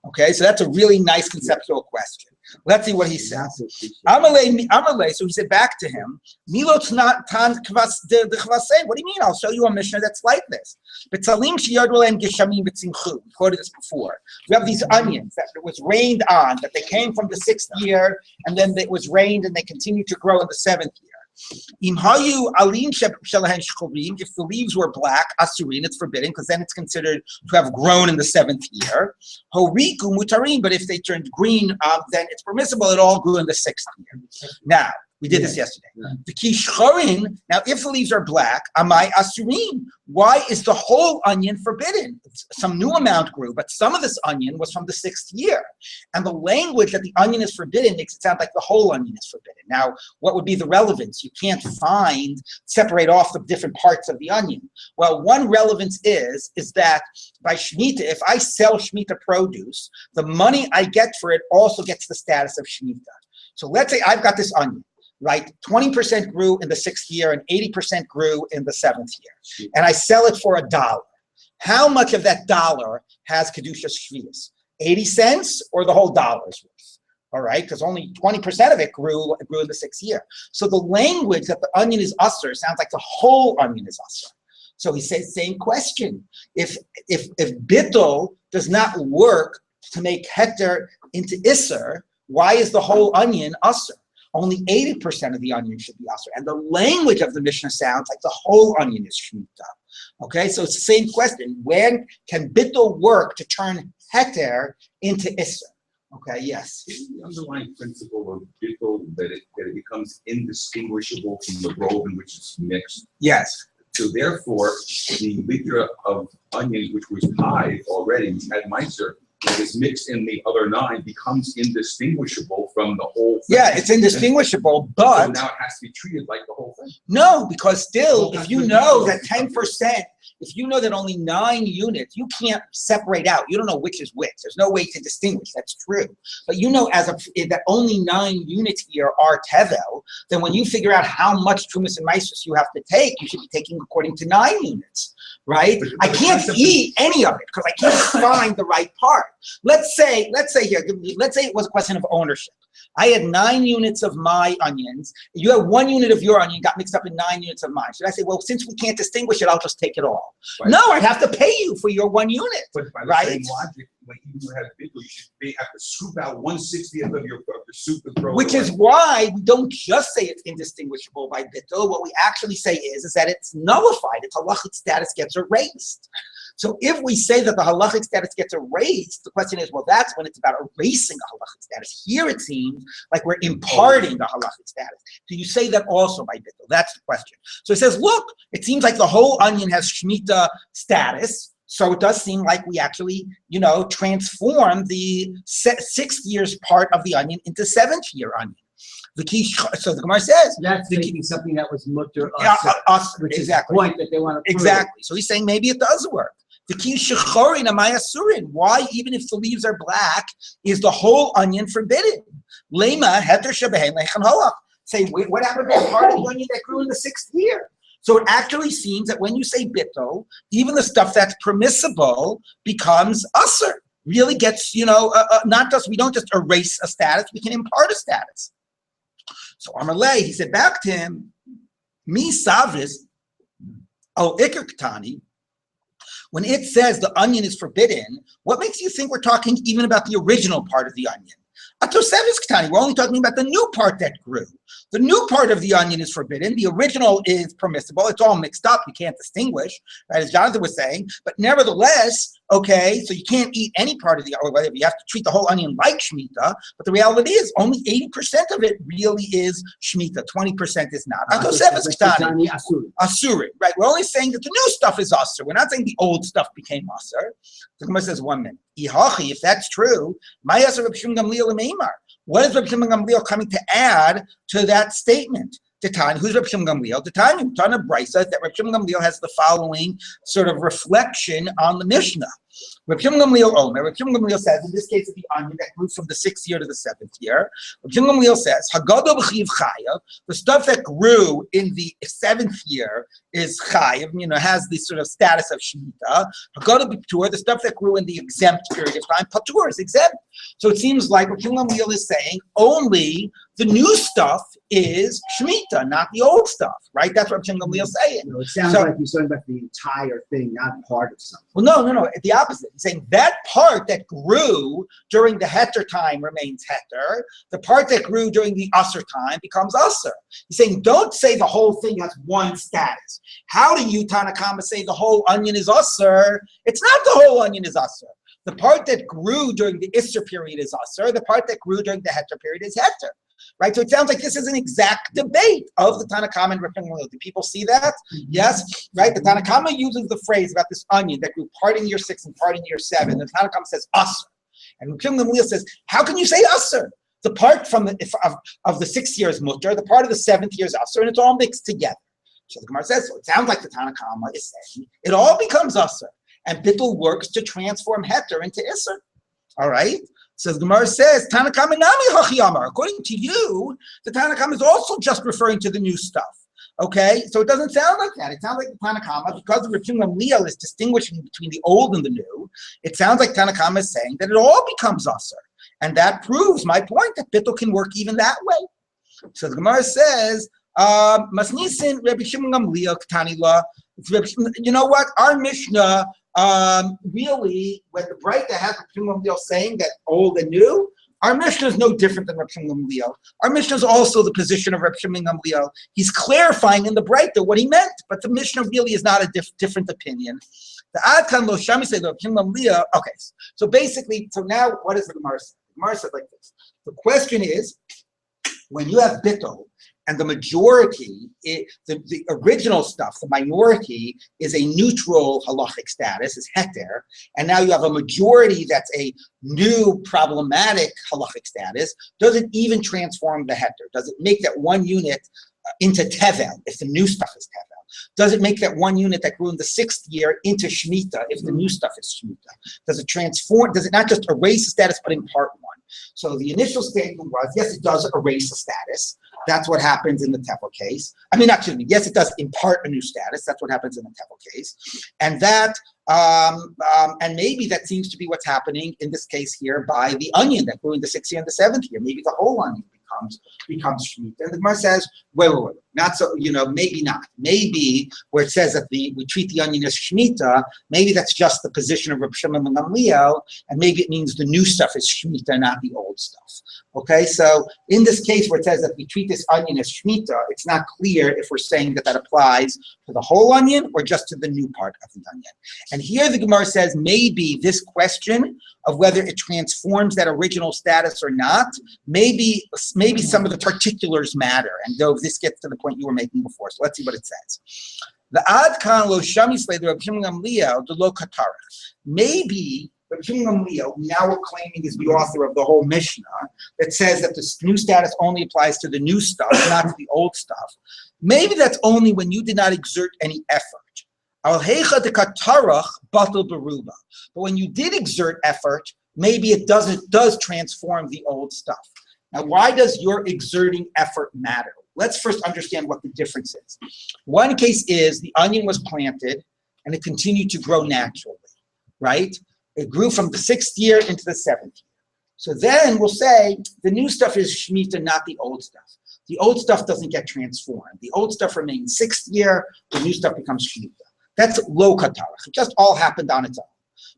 Okay, so that's a really nice conceptual question. Let's see what he says. Amalei, so he said back to him, Milot not tan kvas de kvasei. What do you mean? I'll show you a Mishnah that's like this. B'tzalim sheyadol and geshamim b'tzimchu. We quoted this before. We have these onions that it was rained on, that they came from the 6th year, and then it was rained, and they continued to grow in the 7th year. If the leaves were black, asurin, it's forbidden because then it's considered to have grown in the 7th year. Horiku mutarim, but if they turned green, then it's permissible. It all grew in the 6th year. Now we did this yesterday. The kishchorin. Now, if the leaves are black, amai asurin. Why is the whole onion forbidden? Some new amount grew, but some of this onion was from the 6th year. And the language that the onion is forbidden makes it sound like the whole onion is forbidden. Now, what would be the relevance? You can't separate off the different parts of the onion. Well, one relevance is that by Shemitah, if I sell Shemitah produce, the money I get for it also gets the status of Shemitah. So let's say I've got this onion. Right, 20% grew in the 6th year and 80% grew in the 7th year, and I sell it for $1. How much of that dollar has kedushas shvius? 80 cents or the whole dollar's worth? All right, because only 20% of it grew in the 6th year. So the language that the onion is usher sounds like the whole onion is usher. So he says, same question. If bittul does not work to make heter into isser, why is the whole onion usher? Only 80% of the onion should be asur. And the language of the Mishnah sounds like the whole onion is shemitah. Okay, so it's the same question. When can bittul work to turn heter into isser? Okay, yes. Isn't the underlying principle of bittul that it becomes indistinguishable from the robe in which it's mixed? Yes. So therefore, the liter of onions, which was high already, which had meiser, when it's mixed in the other 9, becomes indistinguishable from the whole thing. Yeah, it's indistinguishable, but so now it has to be treated like the whole thing. No, because still, if you know that 10%, if you know that only 9 units, you can't separate out. You don't know which is which. There's no way to distinguish. That's true. But you know that only 9 units here are tevel, then when you figure out how much trumas and maestris you have to take, you should be taking according to 9 units. Right? I can't eat any of it because I can't find the right part. Let's say it was a question of ownership. I had 9 units of my onions. You have 1 unit of your onion got mixed up in 9 units of mine. Should I say, well, since we can't distinguish it, I'll just take it all? Right. No, I'd have to pay you for your 1 unit. But by the same logic, when you have bittul, you should have to scoop out 1/60th of your soup and throw it Which away. is why we don't just say it's indistinguishable by bittul. What we actually say is that it's nullified. Its halachic status gets erased. So if we say that the halachic status gets erased, the question is, well, that's when it's about erasing the halachic status. Here it seems like we're imparting the halachic status. Do you say that also by bittul? That's the question. So it says, look, it seems like the whole onion has shemitah status. So it does seem like we actually, transform the 6th year's part of the onion into 7th year onion. So the Gemara says that's making something that was mutter us, which exactly. is the point that they want to prove. Exactly. So he's saying maybe it does work. The key shechorin amaya surin. Why, even if the leaves are black, is the whole onion forbidden? Lema heter shebehen lechem halach. Say, what happened to the part of the onion that grew in the 6th year? So it actually seems that when you say bittul, even the stuff that's permissible becomes usur. Really gets, not just, we don't just erase a status, we can impart a status. So Amalei, he said back to him, Mi savris al ikar ktani. When it says the onion is forbidden, what makes you think we're talking even about the original part of the onion? Atosevis ktani, we're only talking about the new part that grew. The new part of the onion is forbidden. The original is permissible. It's all mixed up. You can't distinguish, right? As Jonathan was saying. But nevertheless, okay, so you can't eat any part of the onion. You have to treat the whole onion like Shemitah. But the reality is only 80% of it really is Shemitah. 20% is not. Asuri, right? We're only saying that the new stuff is Asur. We're not saying the old stuff became Asur. The Gemara says 1 minute. If that's true, what is Rabbi Shimon Gamliel coming to add to that statement? Who's Rabbi Shimon Gamliel? The time in Brisa that Rabbi Shimon Gamliel has the following sort of reflection on the Mishnah. Rabbi Shimon Gamliel says, in this case, of the onion that moves from the 6th year to the 7th year. Rabbi Shimon Gamliel says, Hagado b'chiv chayav, the stuff that grew in the 7th year is chayav, has this sort of status of shemitah. Hagado b'patur, the stuff that grew in the exempt period of time, patur is exempt. So it seems like Rabbi Shimon Gamliel is saying only the new stuff is shemitah, not the old stuff, right? That's what Rabbi Shimon Gamliel is saying. No, it sounds like he's talking about the entire thing, not part of something. Well, no. The opposite. He's saying that part that grew during the heter time remains heter. The part that grew during the usher time becomes usher. He's saying don't say the whole thing has one status. How do you, Tanakama, say the whole onion is usher? It's not the whole onion is usher. The part that grew during the Isser period is usher. The part that grew during the heter period is heter. Right, so it sounds like this is an exact debate of the Tanakama and Rabbi Gamliel. Do people see that? Yes, right. The Tanakama uses the phrase about this onion that grew part in year 6 and part in year 7. The Tanakama says usher, and Rabbi Gamliel says, how can you say usher? The part from of the 6th year is mutter, the part of the 7th year is usher, and it's all mixed together. So the Gemara says, so it sounds like the Tanakama is saying it all becomes usher, and bittul works to transform heter into isser. All right. So the Gemara says, Tanakama nami hachiyamar. According to you, the Tanakama is also just referring to the new stuff. Okay, so it doesn't sound like that. It sounds like the Tanakama, because the Rabbi Shimon Gamliel is distinguishing between the old and the new. It sounds like Tanakama is saying that it all becomes usher, and that proves my point that bittul can work even that way. So the Gemara says, Masnisin Rabbi Shimon Gamliel K'tanila. You know what? Our Mishnah. Really, when the Breita has Rabbi Shimon Gamliel saying that old and new, our Mishnah is no different than Rabbi Shimon Gamliel. Our Mishnah is also the position of Rabbi Shimon Gamliel. He's clarifying in the Breita what he meant, but the Mishnah really is not a different opinion. The Adkan Lo Shami say Rabbi Shimon Gamliel. Okay, so basically, so now what does the Gemara say? The Gemara says like this. The question is, when you have bittul, and the majority, the original stuff, the minority is a neutral halachic status, is heter, and now you have a majority that's a new problematic halachic status. Does it even transform the heter? Does it make that one unit into tevel if the new stuff is tevel? Does it make that one unit that grew in the 6th year into shemitah if the new stuff is shemitah? Does it transform? Does it not just erase the status but impart one? So the initial statement was, yes, it does erase a status. That's what happens in the tevel case. I mean, actually, yes, it does impart a new status. That's what happens in the tevel case. And that, and maybe that seems to be what's happening in this case here by the onion that grew in the 6th year and the 7th year. Maybe the whole onion becomes shemitah. And the Gemara says, wait, not so, maybe not. Maybe where it says that we treat the onion as shemitah, maybe that's just the position of Rabbi Shimon Gamliel, and maybe it means the new stuff is shemitah, not the old stuff. Okay, so in this case where it says that we treat this onion as shemitah, it's not clear if we're saying that that applies to the whole onion or just to the new part of the onion. And here the Gemara says maybe this question of whether it transforms that original status or not, maybe some of the particulars matter. And though this gets to the point you were making before, so let's see what it says. The Adkan Lo Shami Slay, the Rabbi Shimon Gamliel, the Lo Katarach. Maybe Rabbi Shimon Gamliel, now we're claiming is the author of the whole Mishnah, that says that the new status only applies to the new stuff, not to the old stuff. Maybe that's only when you did not exert any effort. But when you did exert effort, maybe it does transform the old stuff. Now, why does your exerting effort matter? Let's first understand what the difference is. One case is the onion was planted and it continued to grow naturally, right? It grew from the 6th year into the 7th year. So then we'll say the new stuff is shemitah, not the old stuff. The old stuff doesn't get transformed. The old stuff remains 6th year, the new stuff becomes shemitah. That's lo katarach. It just all happened on its own.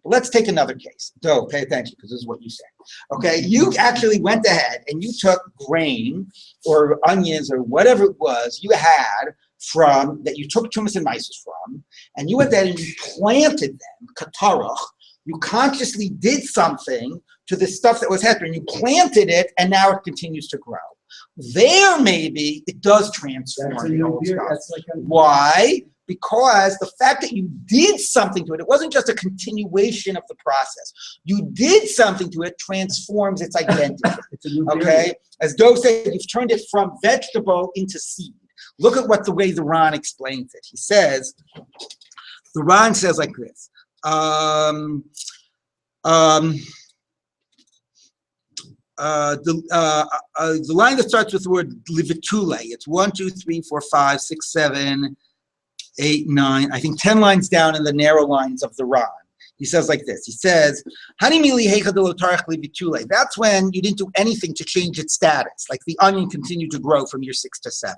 But let's take another case. So pay attention, because this is what you said. Okay, you actually went ahead and you took grain or onions or whatever it was you had from that you took Tumas and Mises from, and you went there and you planted them, katarach. You consciously did something to the stuff that was happening. You planted it, and now it continues to grow. There, maybe it does transform the old stuff. Why? Because the fact that you did something to it, it wasn't just a continuation of the process. You did something to it, transforms its identity. Okay? As Dov said, you've turned it from vegetable into seed. Look at what the way the Ran explains it. He says, the Ran says like this. The line that starts with the word livitule, it's 1, 2, 3, 4, 5, 6, 7, 8, 9, I think 10 lines down in the narrow lines of the Ran. He says like this. He says, that's when you didn't do anything to change its status, like the onion continued to grow from year 6 to 7.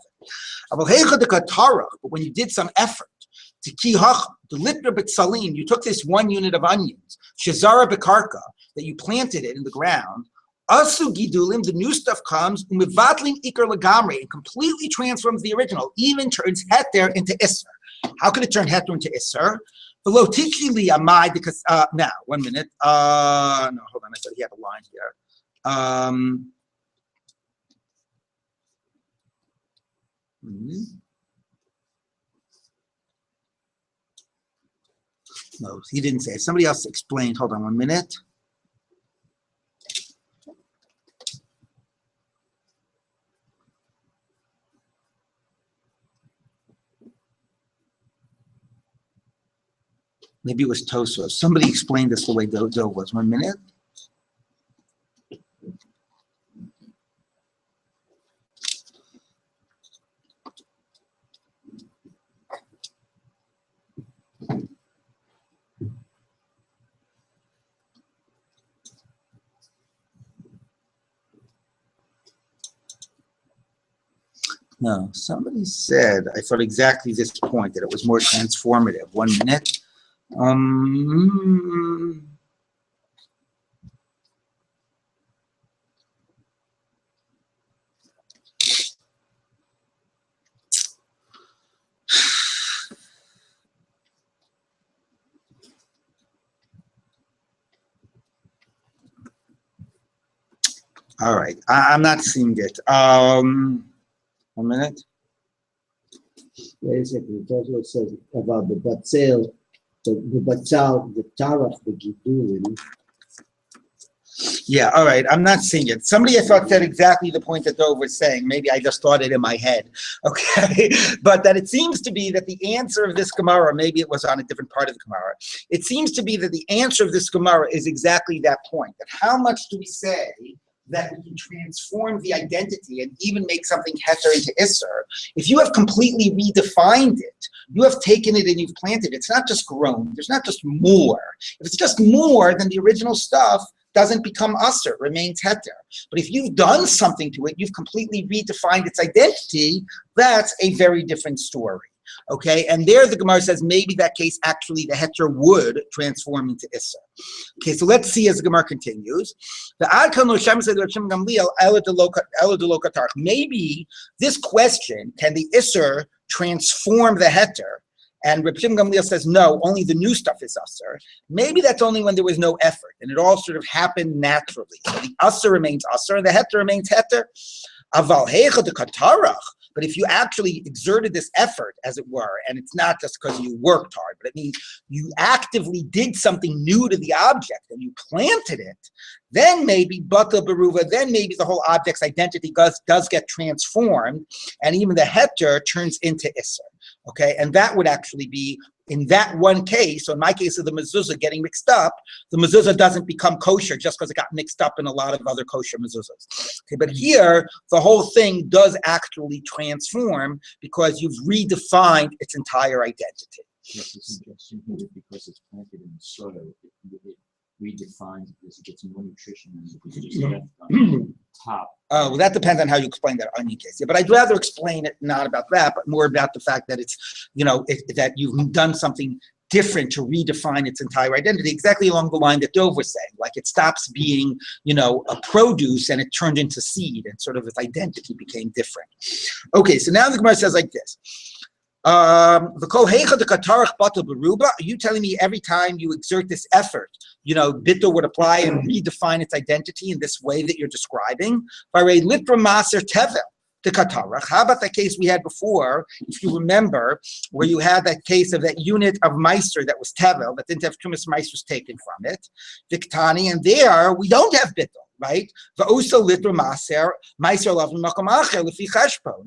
But when you did some effort, to kihach, the litra b'tsalim, you took this 1 unit of onions, shazara b'karka, that you planted it in the ground, asu gidulim, the new stuff comes, umivatlim ikar lagamri, and completely transforms the original, even turns heter into isser. How can it turn heter into isser? Below tichli amai, because, now, 1 minute, no, hold on, I thought he had a line here. No, he didn't say it. Somebody else explained. Hold on 1 minute. Maybe it was Tosfos. Somebody explained this the way Doe was. 1 minute. No, somebody said, I thought exactly this point, that it was more transformative. 1 minute. All right, I'm not seeing it. 1 minute. Wait a second. It also says about the batzal, the batzal, the tarach, the gidulim. Yeah, all right. I'm not seeing it. Somebody I thought said exactly the point that Dov was saying. Maybe I just thought it in my head. Okay. But that it seems to be that the answer of this Gemara, maybe it was on a different part of the Gemara. It seems to be that the answer of this Gemara is exactly that point. That how much do we say that we can transform the identity and even make something heter into isser? If you have completely redefined it, you have taken it and you've planted it. It's not just grown. There's not just more. If it's just more, then the original stuff doesn't become usser, remains heter. But if you've done something to it, you've completely redefined its identity, that's a very different story. Okay, and there the Gemara says maybe that case actually the heter would transform into isser. Okay, so let's see as the Gemara continues. Maybe this question, can the isser transform the heter? And Rabbi Gamliel says, no, only the new stuff is usser. Maybe that's only when there was no effort, and it all sort of happened naturally. So the usser remains usser, and the heter remains heter. Aval heicha de katarach. But if you actually exerted this effort, as it were, and it's not just because you worked hard, but it means you actively did something new to the object and you planted it, then maybe bata beruva, then maybe the whole object's identity does get transformed, and even the heter turns into isser. Okay, and that would actually be in that one case. So in my case of the mezuzah getting mixed up, the mezuzah doesn't become kosher just because it got mixed up in a lot of other kosher mezuzahs. Okay, but here the whole thing does actually transform because you've redefined its entire identity. Yes, the suggestion here that because it's planted in the soil, it redefines it because it gets more nutrition than if it's just left on top. Oh, well, that depends on how you explain that onion case. Yeah, but I'd rather explain it not about that, but more about the fact that it's, that you've done something different to redefine its entire identity, exactly along the line that Dov was saying. Like it stops being, a produce and it turned into seed, and sort of its identity became different. Okay, so now the Gemara says like this. Are you telling me every time you exert this effort, Bittul would apply and redefine its identity in this way that you're describing? How about that case we had before, if you remember, where you had that case of that unit of Meiser that was Tevel, that didn't have Trumas Meisers taken from it, Viktani, and there we don't have Bittul, right?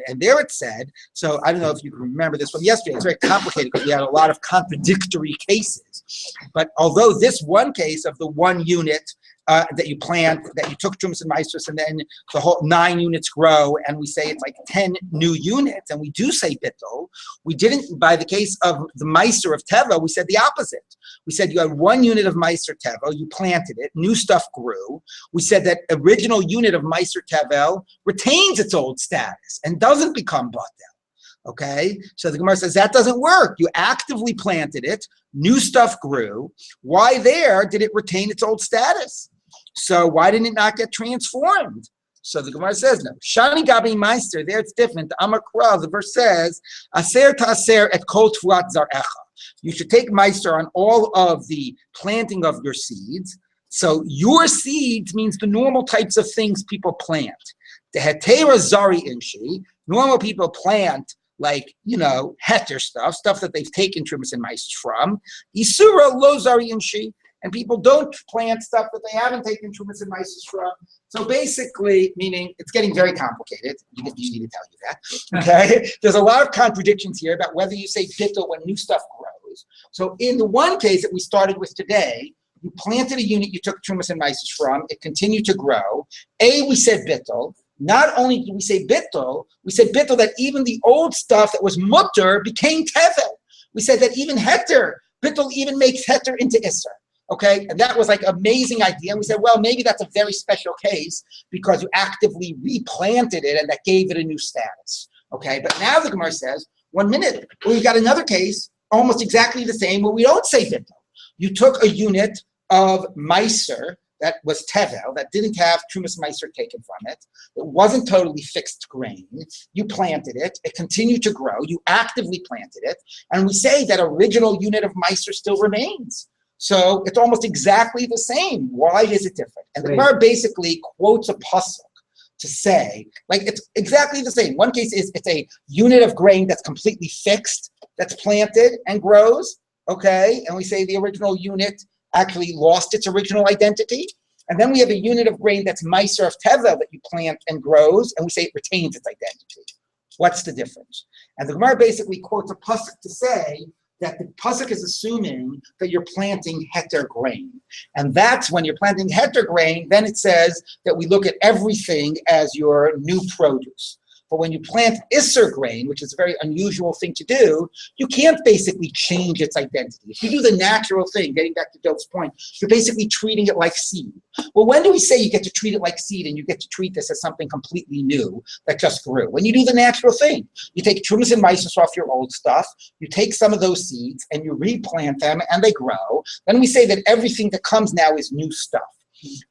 And there it said, so I don't know if you can remember this from yesterday, it's very complicated because we had a lot of contradictory cases. But although this one case of the one unit that you plant, that you took Trumas and Meisers, and then the whole 9 units grow, and we say it's like 10 new units, and we do say Bittul. We didn't, by the case of the Meiser of Teva, we said the opposite. We said you had 1 unit of Meiser Tevel, you planted it, new stuff grew. We said that original unit of Meiser Tevel retains its old status and doesn't become Batel. Okay, so the Gemara says that doesn't work. You actively planted it, new stuff grew. Why there did it retain its old status? So why didn't it not get transformed? So the Gemara says no. Shani Gabi Meister, there it's different. The Amakra, the verse says, Aser ta'aser et kol tfuat zarecha. You should take Meister on all of the planting of your seeds. So your seeds means the normal types of things people plant. The hetera zari inshi, normal people plant like, heter stuff that they've taken Trumas and Meisers from. Isura lo zari inshi. And people don't plant stuff that they haven't taken Trumas and Meisers from. So basically, meaning it's getting very complicated. You need to tell you that. Okay? There's a lot of contradictions here about whether you say Bittul when new stuff grows. So in the one case that we started with today, you planted a unit you took Trumas and Meisers from. It continued to grow. We said Bittul. Not only did we say Bittul, we said Bittul that even the old stuff that was mutter became Tevel. We said that even Heter, Bittul even makes Heter into Isser. Okay, and that was like an amazing idea. And we said, well, maybe that's a very special case because you actively replanted it and that gave it a new status. Okay, but now the Gemara says, 1 minute, we've got another case, almost exactly the same, where we don't say Bittul. You took a unit of Meiser that was Tevel, that didn't have Trumas Meiser taken from it. It wasn't totally fixed grain. You planted it. It continued to grow. You actively planted it. And we say that original unit of Meiser still remains. So it's almost exactly the same. Why is it different? And the Gemara basically quotes a pasuk to say, like, it's exactly the same. One case is it's a unit of grain that's completely fixed, that's planted and grows, okay? And we say the original unit actually lost its original identity. And then we have a unit of grain that's Meiser of Teva that you plant and grows, and we say it retains its identity. What's the difference? And the Gemara basically quotes a pasuk to say that the pasuk is assuming that you're planting heter grain. And that's when you're planting heter grain, then it says that we look at everything as your new produce. But when you plant Isser grain, which is a very unusual thing to do, you can't basically change its identity. If you do the natural thing, getting back to Dov's point, you're basically treating it like seed. Well, when do we say you get to treat it like seed and you get to treat this as something completely new that just grew? When you do the natural thing. You take Trumas and Meisers off your old stuff, you take some of those seeds and you replant them and they grow. Then we say that everything that comes now is new stuff.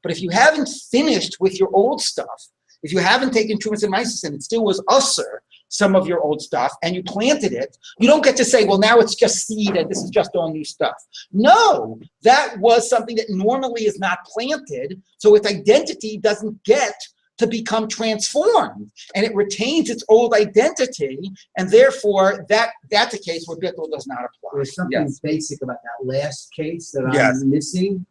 But if you haven't finished with your old stuff, if you haven't taken Trumas and Meisers and it still was usser, some of your old stuff, and you planted it, you don't get to say, well, now it's just seed and this is just all new stuff. No, that was something that normally is not planted, so its identity doesn't get to become transformed, and it retains its old identity, and therefore that's a case where Bittul does not apply. There's something basic about that last case that I'm missing.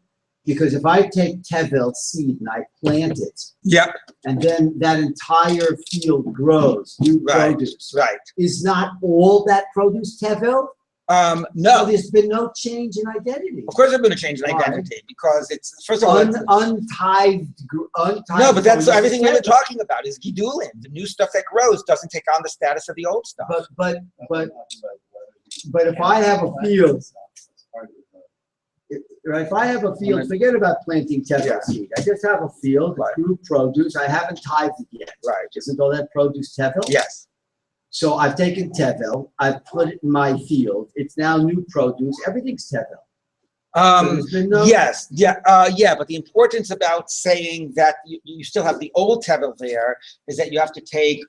Because if I take Tevel seed and I plant it, and then that entire field grows, new produce, is not all that produce Tevel? No. So there's been no change in identity. Of course there's been a change in identity because it's, first of all, untithed. No, but that's everything we've been talking about is Gidulin. The new stuff that grows doesn't take on the status of the old stuff. But if I have a field, if I have a field, forget about planting Tevel seed. I just have a field, grew produce. I haven't tithed it yet. Isn't all that produce Tevel? Yes. So I've taken Tevel, I've put it in my field, it's now new produce, everything's Tevel. There's been no- Yes, but the importance about saying that you still have the old Tevel there is that you have to take,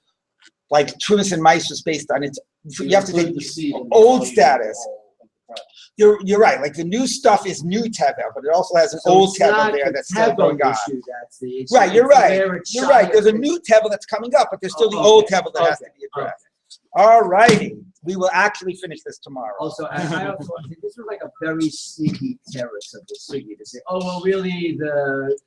like, Trumas and Mice was based on its, you have to take the seed in the old value status. of the project. You're right, like the new stuff is new Tevel, but it also has an So old it's Tevel not there the that's still Tevel going on. issue, that's the issue. Right, you're It's right, where it's you're shy right, there's a of it. new Tevel that's coming up, but there's still the Oh, old okay, Tevel that has to okay, be addressed. All righty, we will actually finish this tomorrow. Also, I also want to say, this was like a very sneaky terrace of the city to say, oh, well, really, the